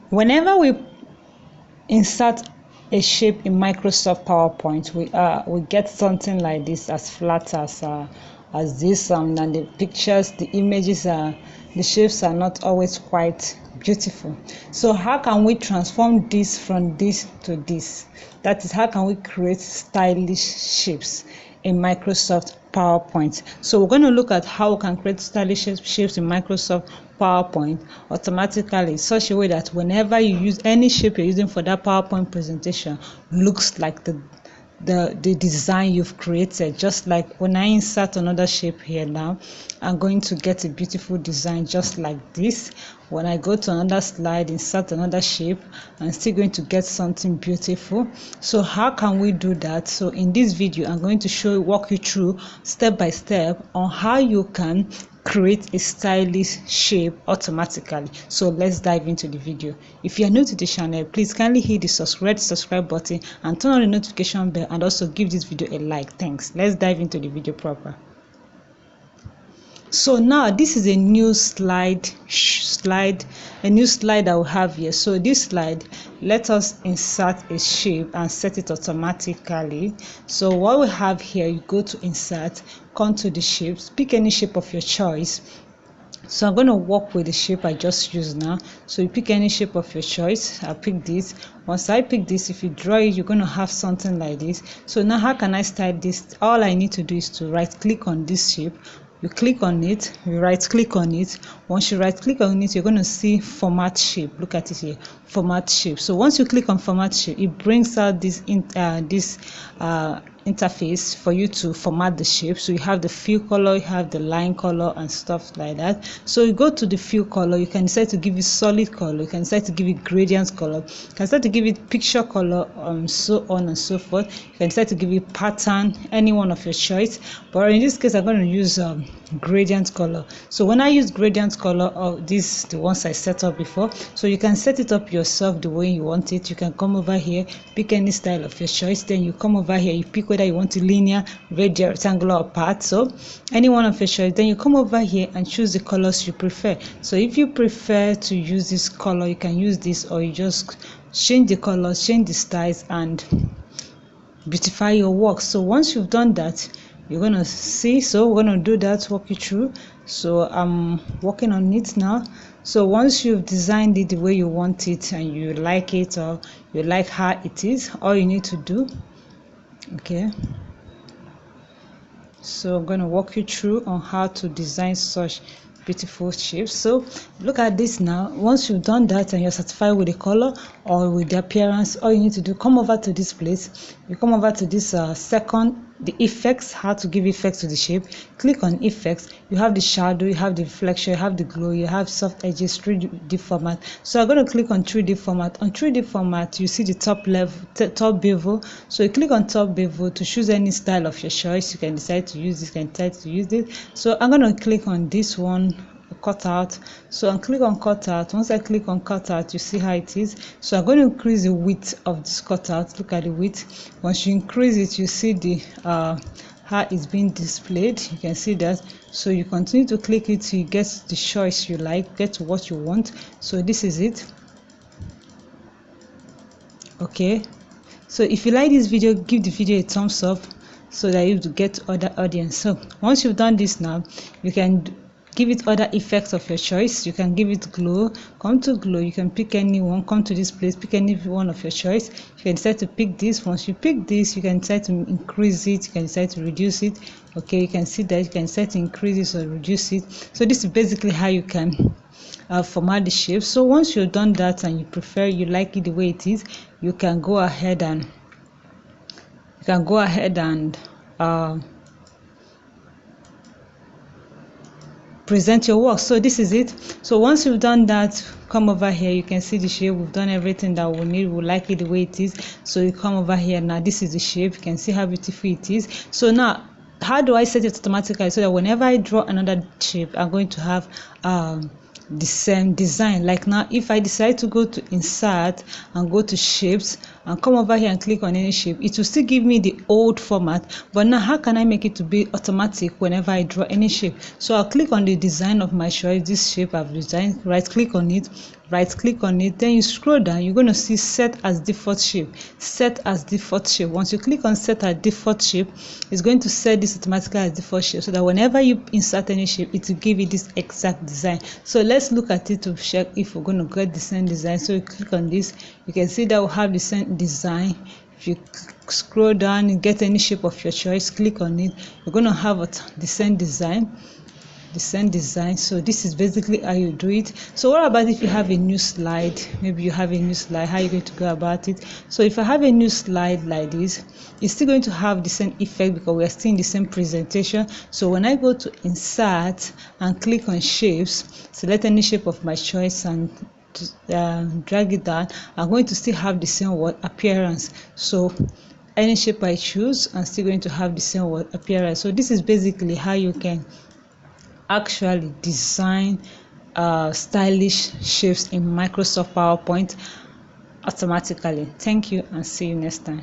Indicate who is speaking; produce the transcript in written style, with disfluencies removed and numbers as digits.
Speaker 1: Whenever we insert a shape in Microsoft PowerPoint, we get something like this, as flat as this, and the pictures, the images the shapes are not always quite beautiful. So how can we transform this from this to this? That is, how can we create stylish shapes in Microsoft PowerPoint? So we're going to look at how we can create stylish shapes in Microsoft PowerPoint automatically, in such a way that whenever you use any shape you're using for that PowerPoint presentation, looks like the design you've created. Just like when I insert another shape here now, I'm going to get a beautiful design just like this. When I go to another slide, insert another shape, I'm still going to get something beautiful. So how can we do that? So in this video, I'm going to walk you through step by step on how you can create a stylish shape automatically. So let's dive into the video. If you are new to the channel, please kindly hit the subscribe button and turn on the notification bell, and also give this video a like. Thanks. Let's dive into the video proper. So now this is a new slide that we have here. So this slide, let us insert a shape and set it automatically. So what we have here, you go to insert, come to the shapes, pick any shape of your choice. So I'm going to work with the shape I just used now. So you pick any shape of your choice. I'll pick this. Once I pick this, if you draw it, you're going to have something like this. So now how can I style this? All I need to do is to right click on this shape. You click on it, you right click on it. Once you right click on it, you're going to see format shape. Look at it here, format shape. So once you click on format shape, it brings out this interface for you to format the shape. So you have the fill color, you have the line color and stuff like that. So you go to the fill color, you can decide to give it solid color, you can decide to give it gradient color, you can decide to give it picture color, so on and so forth. You can decide to give it pattern, any one of your choice, but in this case I'm going to use gradient color. So when I use gradient color, this the ones I set up before, so you can set it up yourself the way you want it. You can come over here, pick any style of your choice, then you come over here, you pick whether you want a linear, radial, rectangular or path, so any one of your choice. Then you come over here and choose the colors you prefer. So if you prefer to use this color, you can use this, or you just change the colors, change the styles, and beautify your work. So once you've done that, you're gonna see, so we're gonna do that, walk you through. So I'm working on it now. So once you've designed it the way you want it and you like it, or you like how it is, all you need to do, okay, so I'm going to walk you through on how to design such beautiful shapes. So look at this now. Once you've done that and you're satisfied with the color or with the appearance, all you need to do, come over to this place, you come over to this the effects, how to give effects to the shape. Click on effects. You have the shadow, you have the reflection, you have the glow, you have soft edges, 3D format. So I'm going to click on 3D format. On 3D format, you see the top bevel. So you click on top bevel to choose any style of your choice. You can decide to use this, you can decide to use it. So I'm going to click on this one, cutout. So I click on cutout. Once I click on cutout, you see how it is. So I'm going to increase the width of this cutout. Look at the width. Once you increase it, you see the how it's being displayed. You can see that. So you continue to click it till you get the choice you like, get what you want. So this is it. Okay, so if you like this video, give the video a thumbs up so that you get other audience. So once you've done this now, you can give it other effects of your choice. You can give it glow. Come to glow, you can pick any one. Come to this place, pick any one of your choice. You can decide to pick this. Once you pick this, you can decide to increase it, you can decide to reduce it. Okay, you can see that you can decide to increase it or reduce it. So this is basically how you can format the shape. So once you've done that and you like it the way it is, you can go ahead and present your work. So this is it. So once you've done that, come over here, you can see the shape. We've done everything that we need. We like it the way it is. So you come over here now, this is the shape. You can see how beautiful it is. So now how do I set it automatically so that whenever I draw another shape, I'm going to have the same design? Like now, if I decide to go to insert and go to shapes and come over here and click on any shape, it will still give me the old format. But now how can I make it to be automatic whenever I draw any shape? So I'll click on the design of my choice, this shape I've designed, right click on it, right click on it, then you scroll down, you're going to see set as default shape. Set as default shape. Once you click on set as default shape, it's going to set this automatically as default shape, so that whenever you insert any shape, it will give you this exact design. So let's look at it to check if we're going to get the same design. So you click on this, you can see that we have the same design. If you scroll down and get any shape of your choice, click on it, you're going to have the same design. So this is basically how you do it. So what about if you have a new slide? Maybe you have a new slide, how are you going to go about it? So if I have a new slide like this, it's still going to have the same effect because we are still in the same presentation. So when I go to insert and click on shapes, select any shape of my choice and drag it down, I'm going to still have the same appearance. So any shape I choose, I'm still going to have the same appearance. So this is basically how you can actually design stylish shapes in Microsoft PowerPoint automatically. Thank you and see you next time.